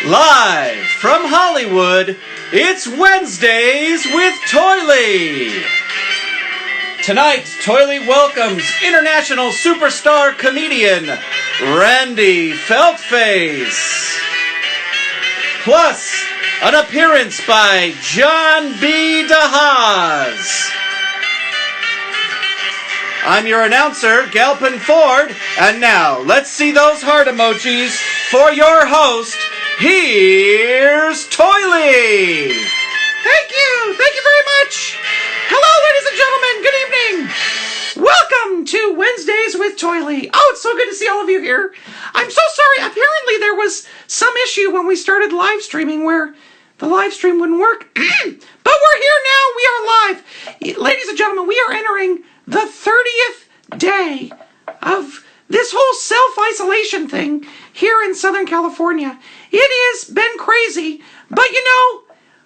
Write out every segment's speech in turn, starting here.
Live from Hollywood, it's Wednesdays with Toiley. Tonight, Toiley welcomes international superstar comedian Randy Feltface. Plus, an appearance by John B. deHaas. I'm your announcer, Galpin Ford, and now let's see those heart emojis for your host. Here's Toiley! Thank you very much! Hello, ladies and gentlemen, good evening! Welcome to Wednesdays with Toiley. Oh, it's so good to see all of you here. I'm so sorry, apparently there was some issue when we started live streaming where the live stream wouldn't work. But we're here now, we are live. Ladies and gentlemen, we are entering the 30th day of this whole self-isolation thing here in Southern California. It has been crazy, but you know,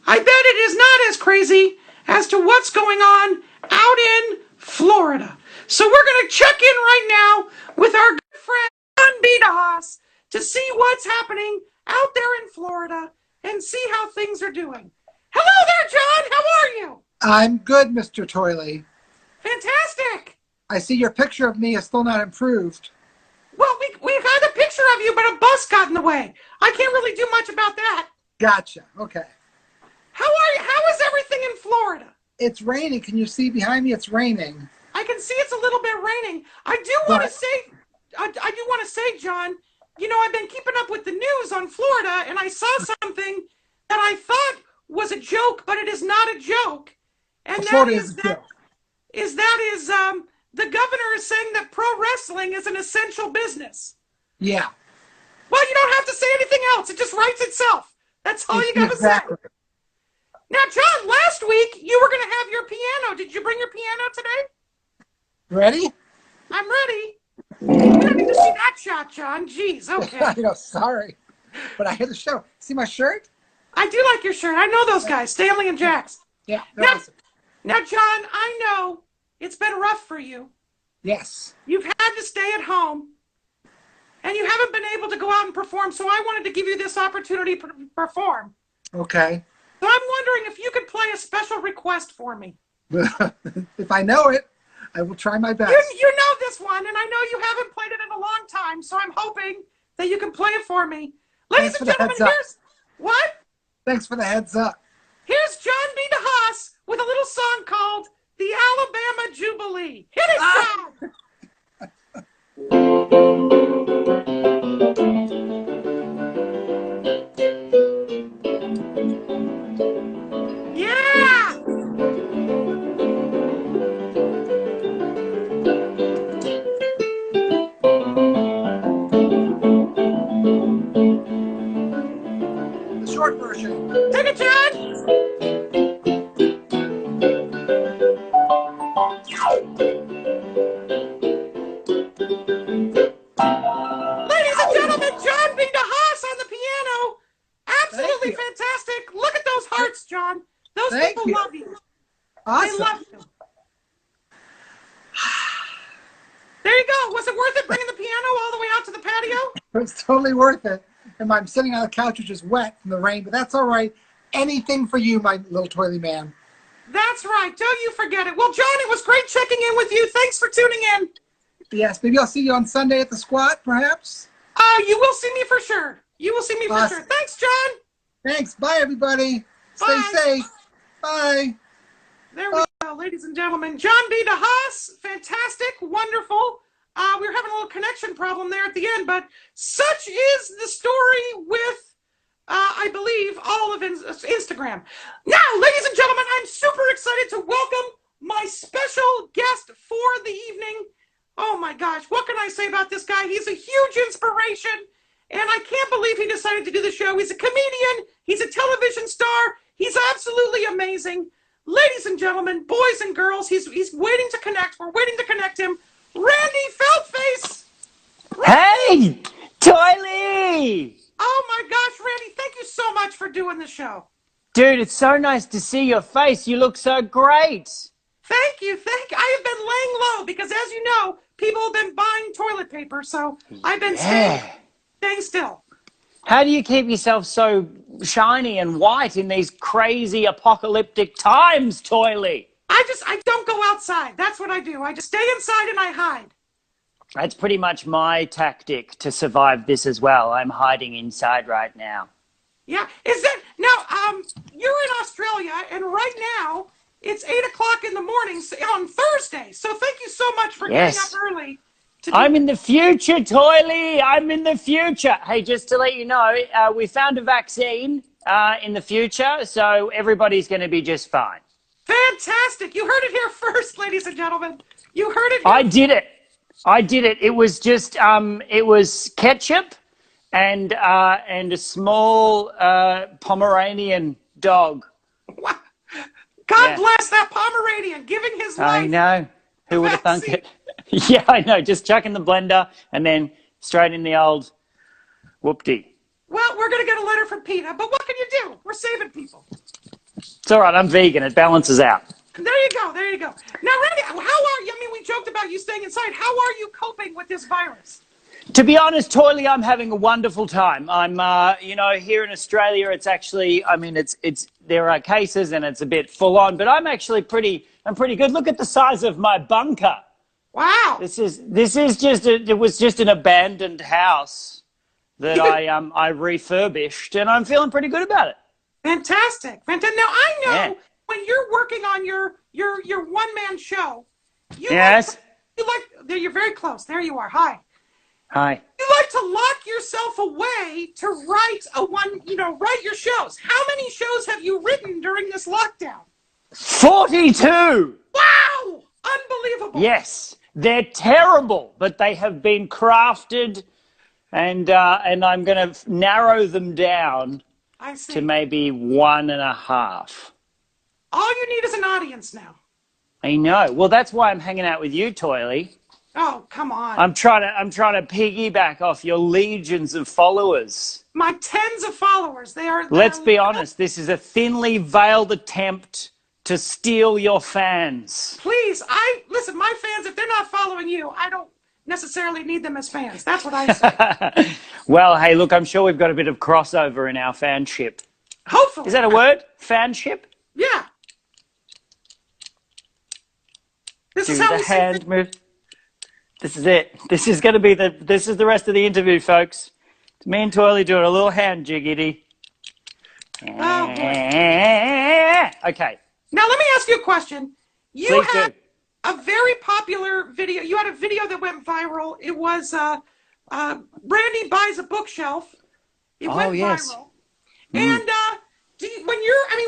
I bet it is not as crazy as to what's going on out in Florida. So we're going to check in right now with our good friend John B. deHaas to see what's happening out there in Florida and see how things are doing. Hello there, John. How are you? I'm good, Mr. Toiley. Fantastic. I see your picture of me is still not improved. Well, we've had a picture of you, but a bus got in the way. I can't really do much about that. Gotcha. Okay. How are you? How is everything in Florida? It's raining. Can you see behind me? It's raining. I can see it's a little bit raining. I do want to say, John, you know, I've been keeping up with the news on Florida, and I saw something that I thought was a joke, but it is not a joke. And the governor is saying that pro wrestling is an essential business. Yeah. Well, you don't have to say anything else. It just writes itself. That's all you got to say. Now, John, last week you were going to have your piano. Did you bring your piano today? Ready? I'm ready. We don't need to see that shot, John. Jeez, okay. I know, sorry. But I had to show. See my shirt? I do like your shirt. I know those guys, Stanley and Jax. Yeah. Now, John, I know it's been rough for you. Yes. You've had to stay at home, and you haven't been able to go out and perform, so I wanted to give you this opportunity to perform. Okay. So I'm wondering if you could play a special request for me. If I know it, I will try my best. You know this one, and I know you haven't played it in a long time, so I'm hoping that you can play it for me. Ladies and gentlemen, here's... What? Thanks for the heads up. Here's John B. deHaas with a little song called The Alabama Jubilee. Hit it, John! Yeah! The short version. Take it, John! Ladies and gentlemen, John B. deHaas on the piano. Absolutely fantastic. Look at those hearts, John. Those people love you. Awesome. They love you. There you go. Was it worth it bringing the piano all the way out to the patio? It was totally worth it. And I'm sitting on the couch, which is wet from the rain, but that's all right. Anything for you, my little Toiley man. That's right. Don't you forget it. Well, John, it was great checking in with you. Thanks for tuning in. Yes, maybe I'll see you on Sunday at the squat, perhaps? You will see me for sure. You will see me for sure. Thanks, John. Thanks. Bye, everybody. Bye. Stay safe. Bye. There we go, ladies and gentlemen. John B. deHaas, fantastic, wonderful. We were having a little connection problem there at the end, but such is the story with, I believe, all of Instagram. Now, ladies and gentlemen, I'm super excited to welcome my special guest for the evening. Oh my gosh, what can I say about this guy? He's a huge inspiration, and I can't believe he decided to do the show. He's a comedian. He's a television star. He's absolutely amazing. Ladies and gentlemen, boys and girls, he's waiting to connect. We're waiting to connect him. Randy Feltface! Hey! Toiley! Oh my gosh, Randy, thank you so much for doing the show. Dude, it's so nice to see your face. You look so great. Thank you. I have been laying low because, as you know, people have been buying toilet paper, so I've been staying still. How do you keep yourself so shiny and white in these crazy apocalyptic times, Toiley? I don't go outside. That's what I do. I just stay inside and I hide. That's pretty much my tactic to survive this as well. I'm hiding inside right now. Yeah. Is that now? You're in Australia, and right now it's 8 o'clock in the morning on Thursday. So thank you so much for getting up early. I'm in the future, Toiley. I'm in the future. Hey, just to let you know, we found a vaccine in the future, so everybody's going to be just fine. Fantastic. You heard it here first, ladies and gentlemen. You heard it here. I did it. It was just, it was ketchup and a small Pomeranian dog. Wow. God bless that Pomeranian giving his life. I know. Who would have thunk it? Yeah, I know. Just chuck in the blender and then straight in the old whoop-dee. Well, we're going to get a letter from PETA, but what can you do? We're saving people. It's all right. I'm vegan. It balances out. There you go. There you go. Now, Randy, how are you? I mean, we joked about you staying inside. How are you coping with this virus? To be honest, Toiley, I'm having a wonderful time. I'm, here in Australia, it's actually, I mean, it's there are cases and it's a bit full on, but I'm actually pretty good. Look at the size of my bunker. Wow. This is just it was just an abandoned house that I refurbished, and I'm feeling pretty good about it. Fantastic. Now I know when you're working on your one-man show, you're very close. There you are. Hi. You like to lock yourself away to write write your shows. How many shows have you written during this lockdown? 42. Wow! Unbelievable. Yes. They're terrible, but they have been crafted, and I'm going to narrow them down to maybe 1.5. All you need is an audience now. I know. Well, that's why I'm hanging out with you, Toiley. Oh, come on. I'm trying to piggyback off your legions of followers. My tens of followers. Let's be honest. This is a thinly veiled attempt to steal your fans. Please, listen, my fans, if they're not following you, I don't necessarily need them as fans. That's what I say. Well, hey, look, I'm sure we've got a bit of crossover in our fanship. Hopefully. Is that a word? Fanship? Yeah. This is how we hand move. This is it. This is going to be the rest of the interview, folks. It's me and Toiley doing a little hand jiggity. Oh, boy. Okay. Now, let me ask you a question. You Please had do. a very popular video. You had a video that went viral. It was Randy buys a bookshelf. It went viral. And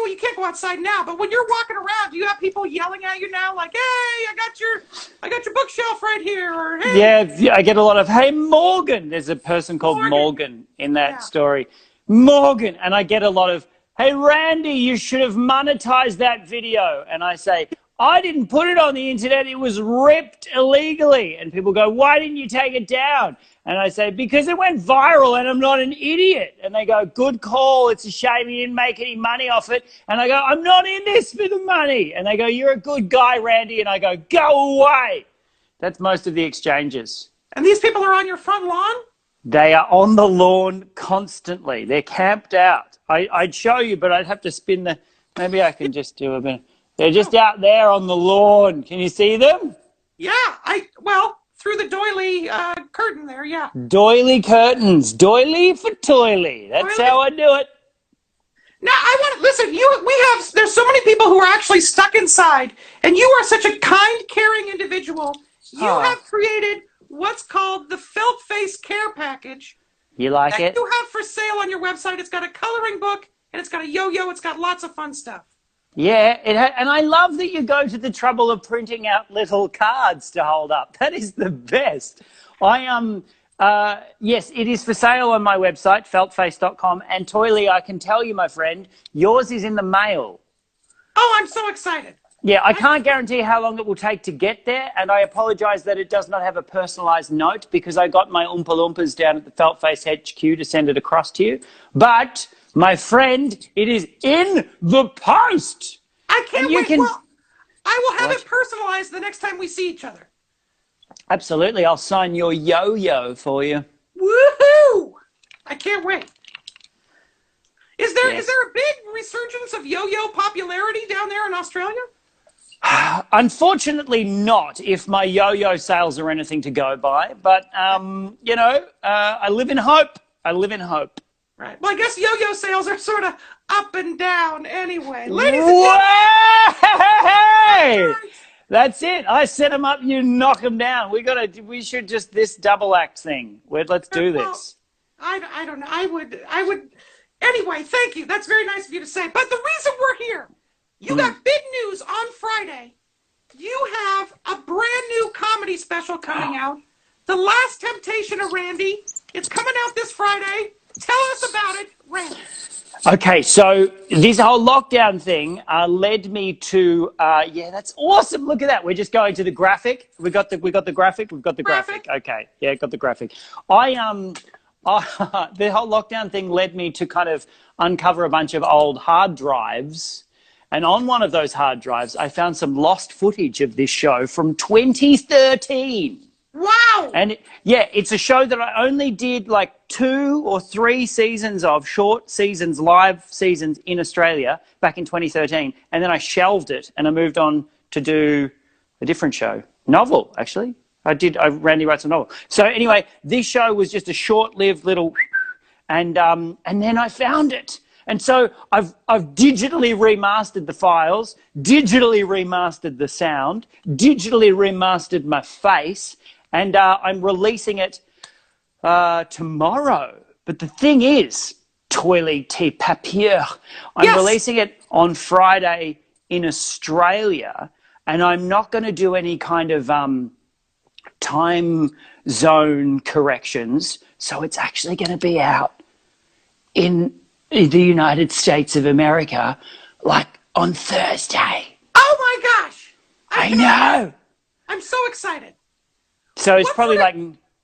you can't go outside now, but when you're walking around, do you have people yelling at you now, like, "Hey, I got your bookshelf right here," or "Hey"? Yeah, I get a lot of, "Hey, Morgan." There's a person called Morgan in that story. Morgan. And I get a lot of, "Hey, Randy, you should have monetized that video." And I say, "I didn't put it on the internet. It was ripped illegally." And people go, "Why didn't you take it down?" And I say, "Because it went viral and I'm not an idiot." And they go, "Good call. It's a shame you didn't make any money off it." And I go, "I'm not in this for the money." And they go, "You're a good guy, Randy." And I go, "Go away." That's most of the exchanges. And these people are on your front lawn? They are on the lawn constantly. They're camped out. I'd show you, but I'd have to spin the... Maybe I can just do a bit. They're just out there on the lawn. Can you see them? Yeah, through the doily curtain there, yeah. Doily curtains. Doily for Toiley. That's how I do it. Now, I want to listen. There's so many people who are actually stuck inside, and you are such a kind, caring individual. You have created what's called the Felt Face Care Package. You like it? You have for sale on your website. It's got a coloring book, and it's got a yo-yo. It's got lots of fun stuff. Yeah, and I love that you go to the trouble of printing out little cards to hold up. That is the best. Yes, it is for sale on my website, feltface.com. And Toiley, I can tell you, my friend, yours is in the mail. Oh, I'm so excited. Yeah, I can't guarantee how long it will take to get there, and I apologise that it does not have a personalised note because I got my Oompa Loompas down at the Felt Face HQ to send it across to you. But... my friend, it is in the post. I can't wait. Well, I will have it personalized the next time we see each other. Absolutely. I'll sign your yo-yo for you. Woohoo! I can't wait. Is there Yes. a big resurgence of yo-yo popularity down there in Australia? Unfortunately, not. If my yo-yo sales are anything to go by, but I live in hope. I live in hope. Right. Well, I guess yo-yo sales are sort of up and down anyway. Ladies and gentlemen, Way! That's it. I set them up. You knock them down. We should just this double act thing. Let's do this. I don't know. I would. Anyway, thank you. That's very nice of you to say. But the reason we're here, you got big news on Friday. You have a brand new comedy special coming out. The Last Temptation of Randy. It's coming out this Friday. Tell us about it, Randy. Okay, so this whole lockdown thing led me to that's awesome. Look at that. We're just going to the graphic. We got the graphic. We've got the graphic. Okay, yeah, got the graphic. The whole lockdown thing led me to kind of uncover a bunch of old hard drives. And on one of those hard drives, I found some lost footage of this show from 2013. Wow. And it's a show that I only did like 2 or 3 seasons of, short seasons, live seasons in Australia back in 2013. And then I shelved it and I moved on to do a different show. Novel, actually. Randy writes a novel. So anyway, this show was just a short-lived little, and then I found it. And so I've digitally remastered the files, digitally remastered the sound, digitally remastered my face, and I'm releasing it tomorrow. But the thing is, Toiley T papier, I'm releasing it on Friday in Australia, and I'm not going to do any kind of time zone corrections. So it's actually going to be out in the United States of America, like on Thursday. Oh my gosh! I know. I'm so excited. So it's probably like,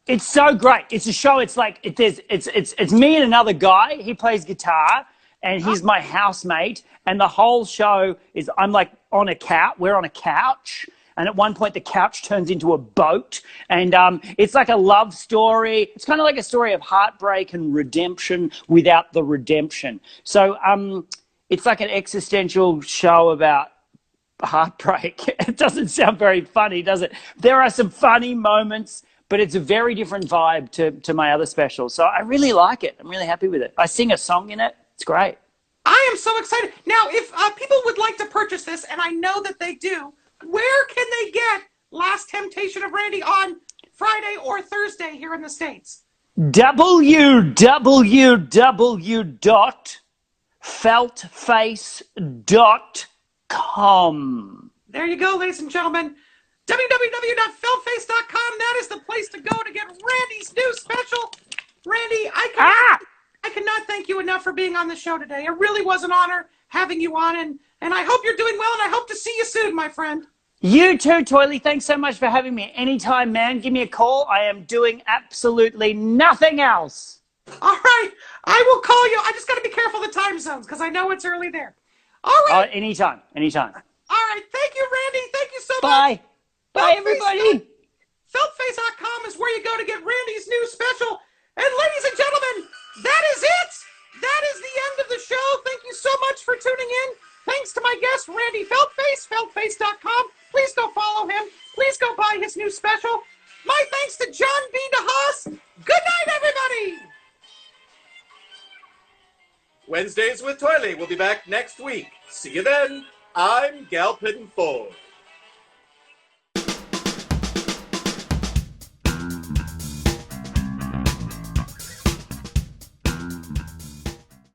it's so great. It's a show. It's like it's me and another guy. He plays guitar, and he's my housemate. And the whole show is I'm like on a couch. We're on a couch. And at one point, the couch turns into a boat. And it's like a love story. It's kind of like a story of heartbreak and redemption without the redemption. So it's like an existential show about heartbreak. It doesn't sound very funny, does it? There are some funny moments, but it's a very different vibe to my other specials. So I really like it. I'm really happy with it. I sing a song in it. It's great. I am so excited. Now, if people would like to purchase this, and I know that they do, where can they get Last Temptation of Randy on Friday or Thursday here in the States? www.feltface.com. There you go, ladies and gentlemen. www.feltface.com. That is the place to go to get Randy's new special. Randy, I cannot thank you enough for being on the show today. It really was an honor having you on, and I hope you're doing well, and I hope to see you soon, my friend. You too, Toiley. Thanks so much for having me. Anytime, man. Give me a call. I am doing absolutely nothing else. All right. I will call you. I just got to be careful of the time zones because I know it's early there. All right. Anytime. All right. Thank you, Randy. Thank you so much. Bye. Bye, everybody. Feltface.com is where you go to get Randy's new special. And ladies and gentlemen, that is it. That is the end of the show. Thank you so much for tuning in. Thanks to my guest, Randy Feltface, feltface.com. Please go follow him. Please go buy his new special. My thanks to John B. deHaas. Good night, everybody. Wednesdays with Toiley will be back next week. See you then. I'm Galpin Ford.